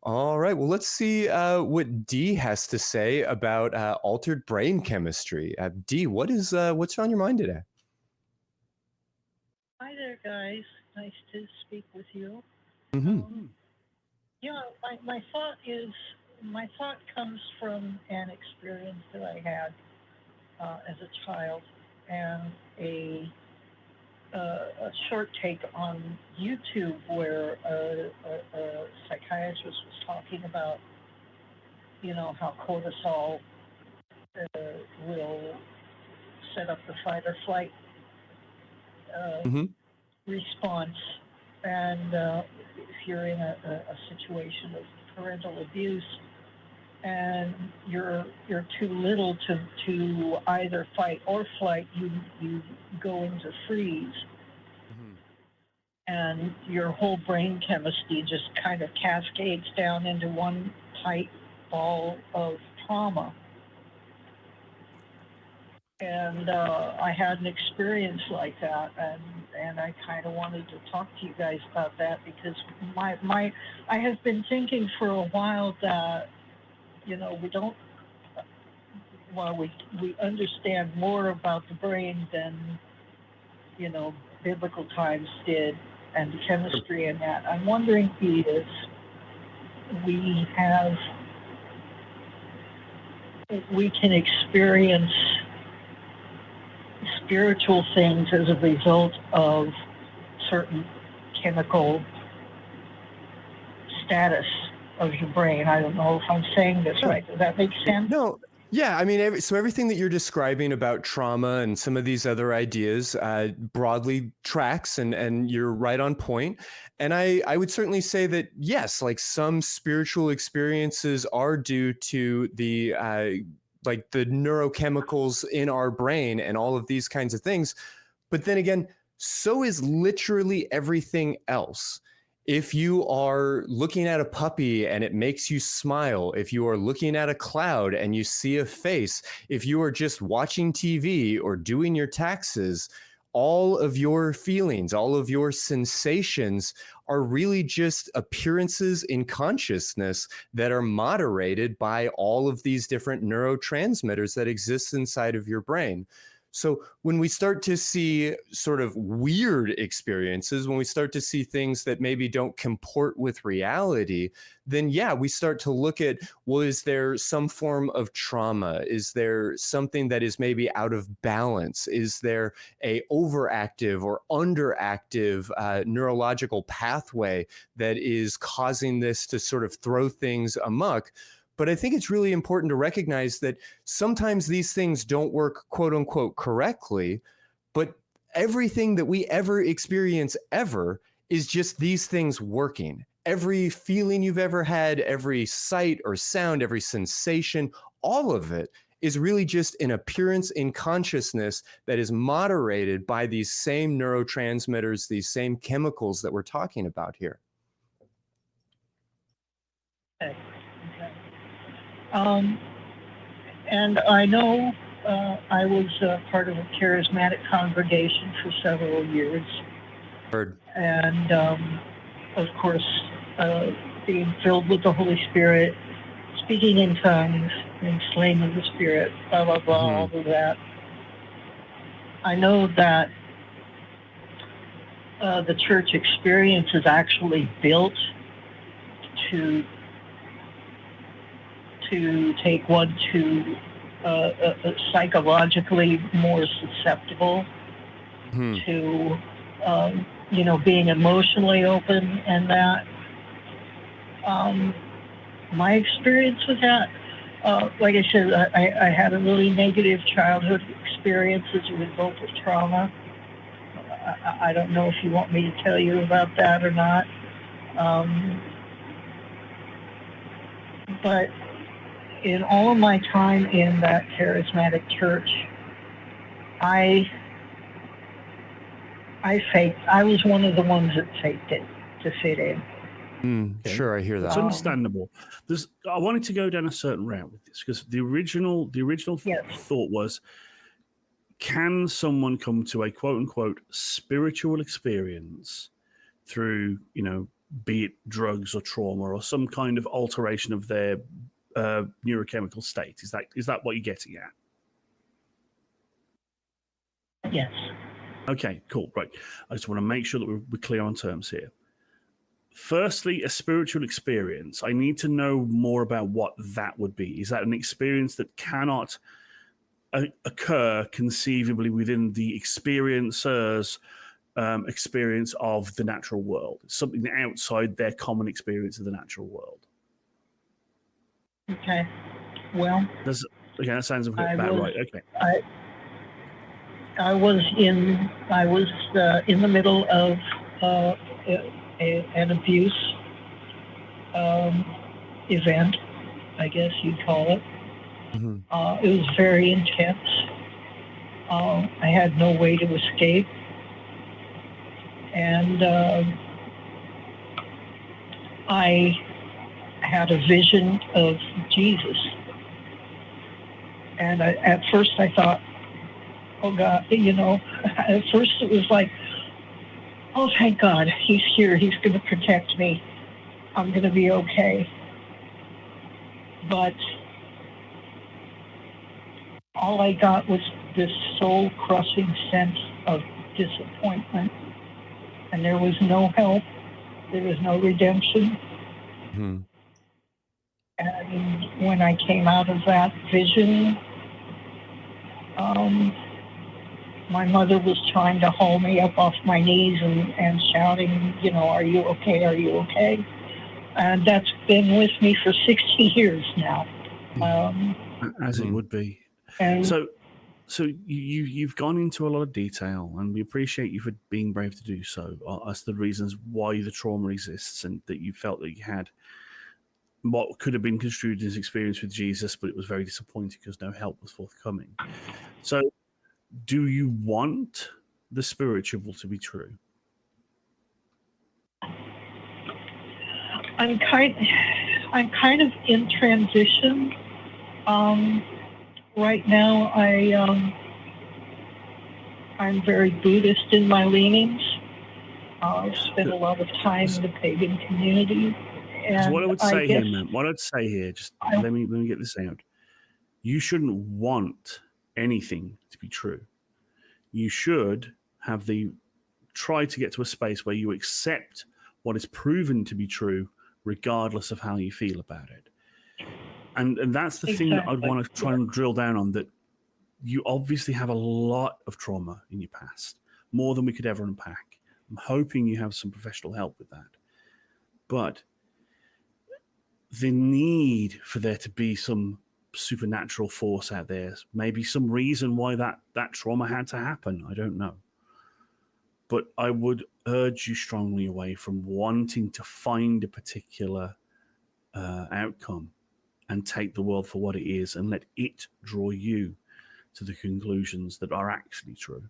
All right. Well, let's see what Dee has to say about altered brain chemistry. Dee, what's on your mind today? Hi there, guys. Nice to speak with you. Mm-hmm. Yeah, my thought comes from an experience that I had as a child, and a short take on YouTube where a psychiatrist was talking about, how cortisol will set up the fight or flight Mm-hmm. response, and if you're in a situation of parental abuse and you're too little to either fight or flight, you go into freeze. Mm-hmm. And your whole brain chemistry just kind of cascades down into one tight ball of trauma. And I had an experience like that, and I kind of wanted to talk to you guys about that, because I have been thinking for a while that, we don't, well, we understand more about the brain than, biblical times did, and the chemistry in that. I'm wondering if we can experience spiritual things as a result of certain chemical status of your brain. I don't know if I'm saying this right. Does that make sense? No. Yeah, I mean, so everything that you're describing about trauma and some of these other ideas broadly tracks, and you're right on point. And I would certainly say that, yes, like some spiritual experiences are due to the like the neurochemicals in our brain and all of these kinds of things. But then again, so is literally everything else. If you are looking at a puppy and it makes you smile, if you are looking at a cloud and you see a face, if you are just watching TV or doing your taxes, all of your feelings, all of your sensations are really just appearances in consciousness that are moderated by all of these different neurotransmitters that exist inside of your brain. So when we start to see sort of weird experiences, when we start to see things that maybe don't comport with reality, then yeah, we start to look at, well, is there some form of trauma? Is there something that is maybe out of balance? Is there a overactive or underactive neurological pathway that is causing this to sort of throw things amok? But I think it's really important to recognize that sometimes these things don't work, quote unquote, correctly, but everything that we ever experience ever is just these things working. Every feeling you've ever had, every sight or sound, every sensation, all of it is really just an appearance in consciousness that is moderated by these same neurotransmitters, these same chemicals that we're talking about here. Okay. And I know I was part of a charismatic congregation for several years. Heard. And of course, being filled with the Holy Spirit, speaking in tongues, being slain in the Spirit, blah, blah, blah, all of that. I know that the church experience is actually built to take one to psychologically more susceptible to, being emotionally open, and that. My experience with that, like I said, I had a really negative childhood experience as a result of trauma. I don't know if you want me to tell you about that or not. But in all of my time in that charismatic church, I was one of the ones that faked it to fit in. Okay. Sure, I hear that. It's understandable. I wanted to go down a certain route with this, because the original thought was, can someone come to a quote unquote spiritual experience through, be it drugs or trauma or some kind of alteration of their neurochemical state. Is that what you're getting at? Yes. Okay, cool. Right. I just want to make sure that we're clear on terms here. Firstly, a spiritual experience. I need to know more about what that would be. Is that an experience that cannot occur conceivably within the experiencer's experience of the natural world? It's something outside their common experience of the natural world. Okay. Well, that sounds about right. Okay. I was in the middle of an abuse event, I guess you'd call it. Mm-hmm. It was very intense. I had no way to escape, and I had a vision of Jesus. And at first I thought, oh God, at first it was like, oh, thank God, he's here. He's going to protect me. I'm going to be okay. But all I got was this soul-crushing sense of disappointment. And there was no help. There was no redemption. Mm-hmm. And when I came out of that vision, my mother was trying to haul me up off my knees and shouting, are you okay? Are you okay? And that's been with me for 60 years now. As it would be. And so you've gone into a lot of detail, and we appreciate you for being brave to do so. As the reasons why the trauma exists, and that you felt that you had what could have been construed as experience with Jesus, but it was very disappointing because no help was forthcoming. So, do you want the spiritual to be true? I'm kind of in transition. Right now, I'm very Buddhist in my leanings. I've spent a lot of time in the pagan community. And what I would say here, man, just let me get this out. You shouldn't want anything to be true. You should try to get to a space where you accept what is proven to be true, regardless of how you feel about it. And that's the thing that I'd want to try and drill down on, that you obviously have a lot of trauma in your past, more than we could ever unpack. I'm hoping you have some professional help with that. But the need for there to be some supernatural force out there, maybe some reason why that trauma had to happen, I don't know. But I would urge you strongly away from wanting to find a particular outcome and take the world for what it is and let it draw you to the conclusions that are actually true.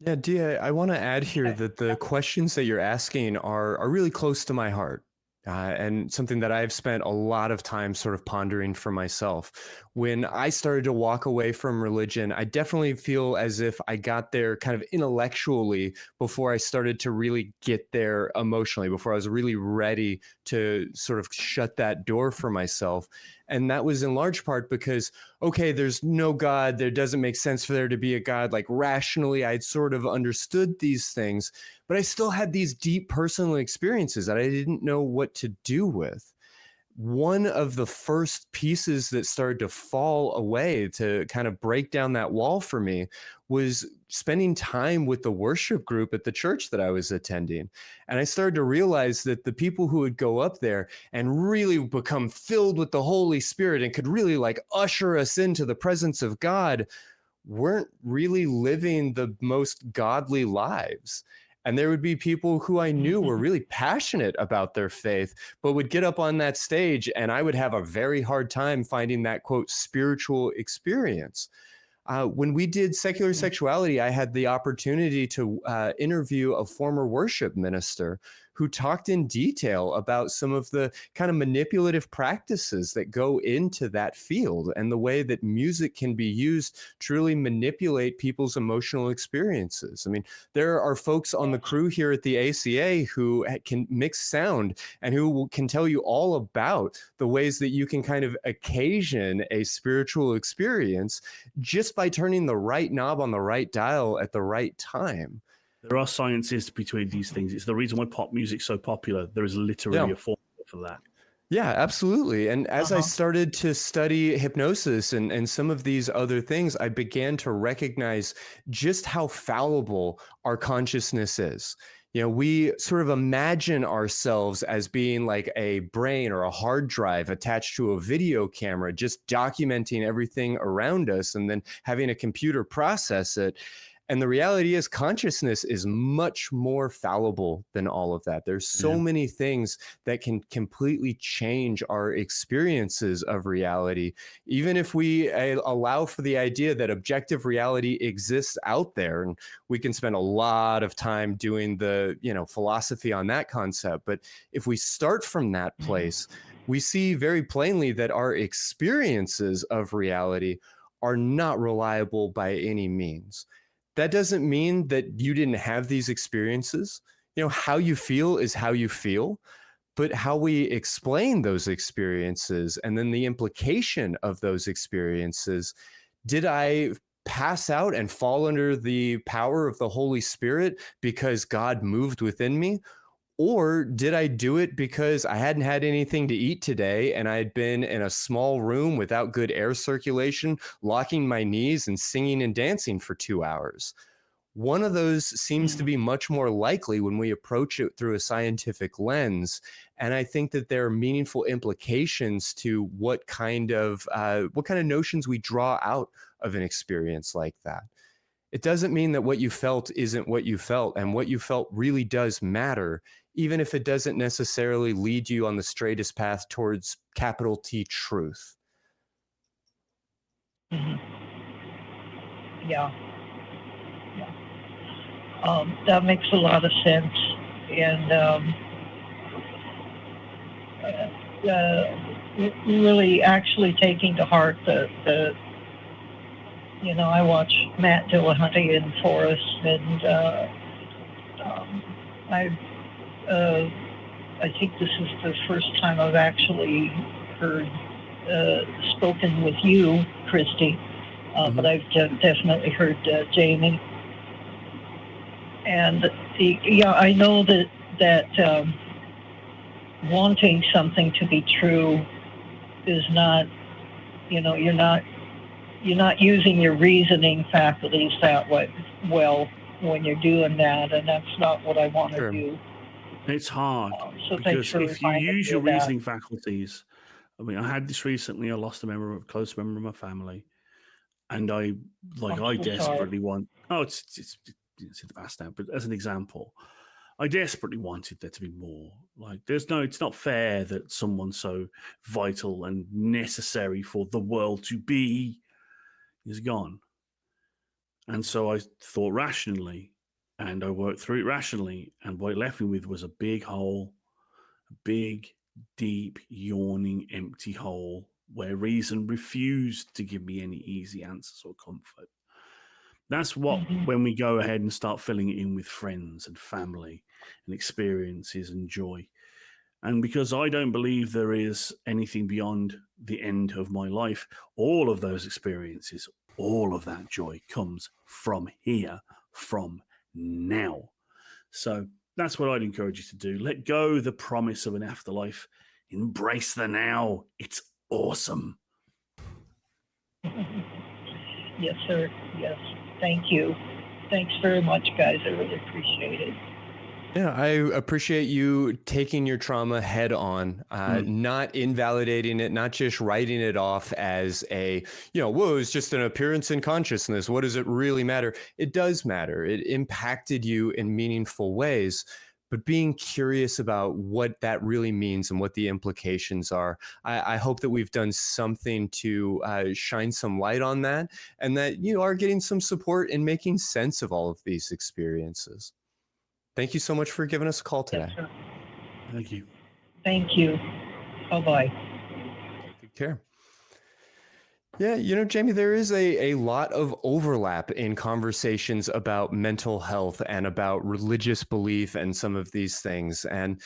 Yeah, Dia, I want to add here that the questions that you're asking are really close to my heart. And something that I've spent a lot of time sort of pondering for myself. When I started to walk away from religion, I definitely feel as if I got there kind of intellectually before I started to really get there emotionally, before I was really ready to sort of shut that door for myself. And that was in large part because, okay, there's no God. There doesn't make sense for there to be a God. Like rationally, I'd sort of understood these things, but I still had these deep personal experiences that I didn't know what to do with. One of the first pieces that started to fall away to kind of break down that wall for me was spending time with the worship group at the church that I was attending. And I started to realize that the people who would go up there and really become filled with the Holy Spirit and could really like usher us into the presence of God weren't really living the most godly lives. And there would be people who I knew were really passionate about their faith, but would get up on that stage and I would have a very hard time finding that, quote, spiritual experience. When we did Secular Sexuality, I had the opportunity to interview a former worship minister who talked in detail about some of the kind of manipulative practices that go into that field and the way that music can be used to really manipulate people's emotional experiences. I mean, there are folks on the crew here at the ACA who can mix sound and who can tell you all about the ways that you can kind of occasion a spiritual experience just by turning the right knob on the right dial at the right time. There are sciences between these things. It's the reason why pop music's so popular. There is literally a formula for that. Yeah, absolutely. And as I started to study hypnosis and some of these other things, I began to recognize just how fallible our consciousness is. You know, we sort of imagine ourselves as being like a brain or a hard drive attached to a video camera, just documenting everything around us and then having a computer process it. And the reality is consciousness is much more fallible than all of that. There's so many things that can completely change our experiences of reality. Even if we allow for the idea that objective reality exists out there, and we can spend a lot of time doing the, philosophy on that concept. But if we start from that place, we see very plainly that our experiences of reality are not reliable by any means. That doesn't mean that you didn't have these experiences. How you feel is how you feel, but how we explain those experiences and then the implication of those experiences. Did I pass out and fall under the power of the Holy Spirit because God moved within me? Or did I do it because I hadn't had anything to eat today and I had been in a small room without good air circulation, locking my knees and singing and dancing for 2 hours? One of those seems to be much more likely when we approach it through a scientific lens. And I think that there are meaningful implications to what kind of notions we draw out of an experience like that. It doesn't mean that what you felt isn't what you felt, and what you felt really does matter, even if it doesn't necessarily lead you on the straightest path towards capital T truth. Yeah. That makes a lot of sense. And really actually taking to heart the I watch Matt Dillahunty in Forest, and I think this is the first time I've actually heard spoken with you, Christy, but I've definitely heard Jaimie. And I know that wanting something to be true is not, you're not using your reasoning faculties that way well when you're doing that, and that's not what I want to do. It's hard because if you use your reasoning faculties, I mean, I had this recently. I lost a close member of my family, and I desperately want. Oh, it's in the past now, but as an example, I desperately wanted there to be more. Like, it's not fair that someone so vital and necessary for the world to be is gone. And so I thought rationally, and I worked through it rationally, and what it left me with was a big hole, a big, deep, yawning, empty hole where reason refused to give me any easy answers or comfort. That's what, when we go ahead and start filling it in with friends and family and experiences and joy. And because I don't believe there is anything beyond the end of my life, all of those experiences, all of that joy comes from here, from now. So that's what I'd encourage you to do. Let go the promise of an afterlife. Embrace the now. It's awesome. Yes, sir. Yes. Thank you. Thanks very much, guys. I really appreciate it. Yeah, I appreciate you taking your trauma head on, not invalidating it, not just writing it off as it's just an appearance in consciousness. What does it really matter? It does matter. It impacted you in meaningful ways, but being curious about what that really means and what the implications are. I hope that we've done something to shine some light on that, and that you are getting some support in making sense of all of these experiences. Thank you so much for giving us a call today. Yes, sir. Thank you. Thank you. Bye-bye. Take good care. Yeah, Jaimie, there is a lot of overlap in conversations about mental health and about religious belief and some of these things. And,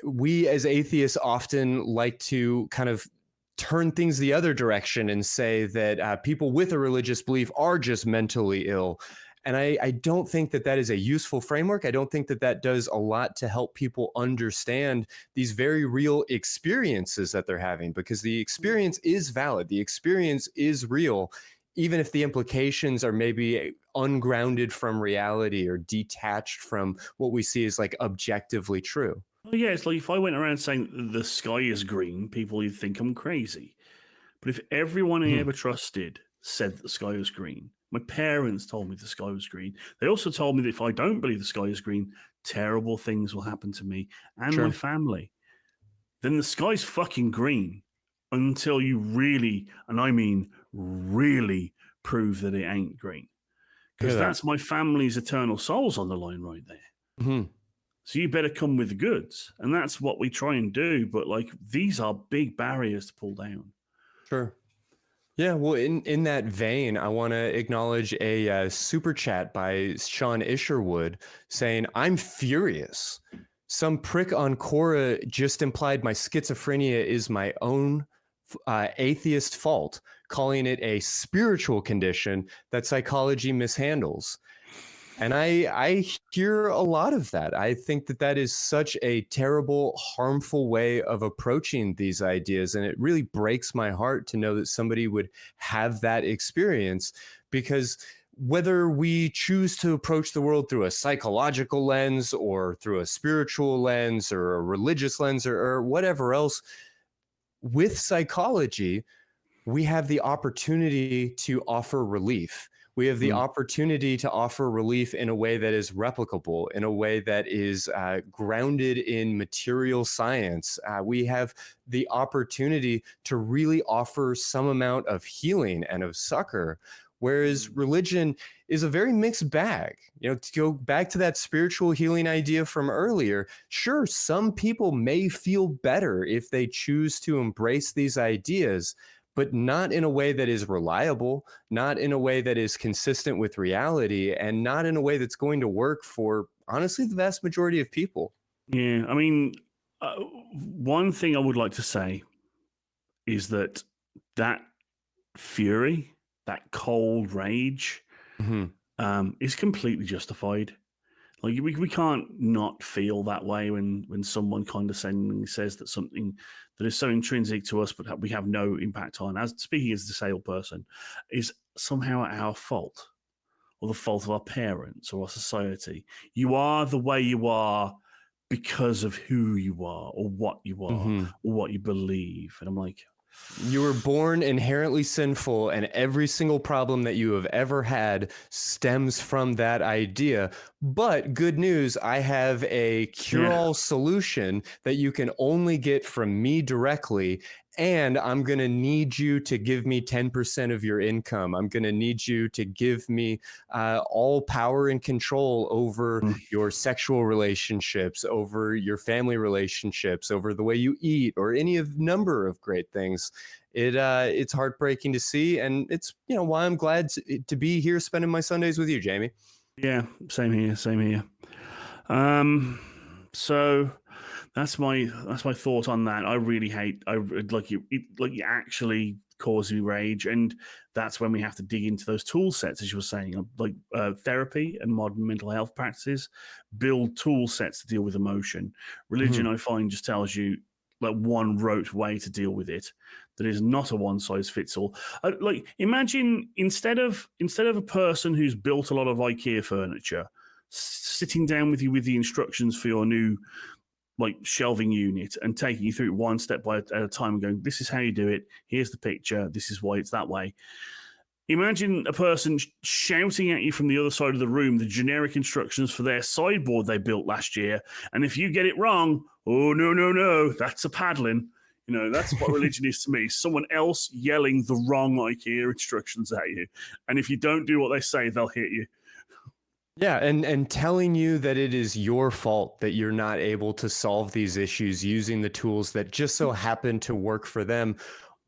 we as atheists often like to kind of turn things the other direction and say that people with a religious belief are just mentally ill. And I don't think that is a useful framework. I don't think that does a lot to help people understand these very real experiences that they're having, because the experience is valid. The experience is real, even if the implications are maybe ungrounded from reality or detached from what we see as like objectively true. Well, yeah, it's like if I went around saying the sky is green, people would think I'm crazy. But if everyone I ever trusted said that the sky was green, my parents told me the sky was green. They also told me that if I don't believe the sky is green, terrible things will happen to me and my family. Then the sky's fucking green until you really, and I mean really, prove that it ain't green. Because that's my family's eternal souls on the line right there. Mm-hmm. So you better come with the goods. And that's what we try and do. But like, these are big barriers to pull down. Sure. Yeah, well, in that vein, I want to acknowledge a super chat by Sean Isherwood saying, "I'm furious. Some prick on Quora just implied my schizophrenia is my own atheist fault, calling it a spiritual condition that psychology mishandles." And I hear a lot of that. I think that is such a terrible, harmful way of approaching these ideas. And it really breaks my heart to know that somebody would have that experience, because whether we choose to approach the world through a psychological lens or through a spiritual lens or a religious lens or whatever else, with psychology, we have the opportunity to offer relief. We have the opportunity to offer relief in a way that is replicable, in a way that is grounded in material science. We have the opportunity to really offer some amount of healing and of succor, whereas religion is a very mixed bag. To go back to that spiritual healing idea from earlier, sure, some people may feel better if they choose to embrace these ideas, but not in a way that is reliable, not in a way that is consistent with reality, and not in a way that's going to work for, honestly, the vast majority of people. Yeah, I mean, one thing I would like to say is that fury, that cold rage, is completely justified. Like we can't not feel that way when someone condescendingly says that something that is so intrinsic to us, but we have no impact on, as speaking as a disabled person, is somehow our fault or the fault of our parents or our society. You are the way you are because of who you are or what you are or what you believe. And I'm like, you were born inherently sinful, and every single problem that you have ever had stems from that idea. But good news, I have a cure-all solution that you can only get from me directly. And I'm going to need you to give me 10% of your income. I'm going to need you to give me all power and control over your sexual relationships, over your family relationships, over the way you eat, or any of number of great things. It's heartbreaking to see. And it's, why I'm glad to be here spending my Sundays with you, Jaimie. Yeah, same here. So that's my thought on that. I really hate. It actually causes me rage, and that's when we have to dig into those tool sets, as you were saying, like therapy and modern mental health practices build tool sets to deal with emotion. Religion, I find, just tells you like one rote way to deal with it. That is not a one size fits all. Like imagine instead of a person who's built a lot of IKEA furniture sitting down with you with the instructions for your new like shelving unit and taking you through it one step at a time and going, this is how you do it. Here's the picture. This is why it's that way. Imagine a person shouting at you from the other side of the room the generic instructions for their sideboard they built last year. And if you get it wrong, oh, no, that's a paddling. That's what religion is to me. Someone else yelling the wrong IKEA instructions at you. And if you don't do what they say, they'll hit you. Yeah, and telling you that it is your fault that you're not able to solve these issues using the tools that just so happen to work for them,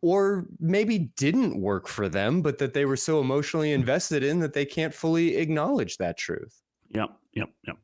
or maybe didn't work for them, but that they were so emotionally invested in that they can't fully acknowledge that truth. Yep, yep, yep.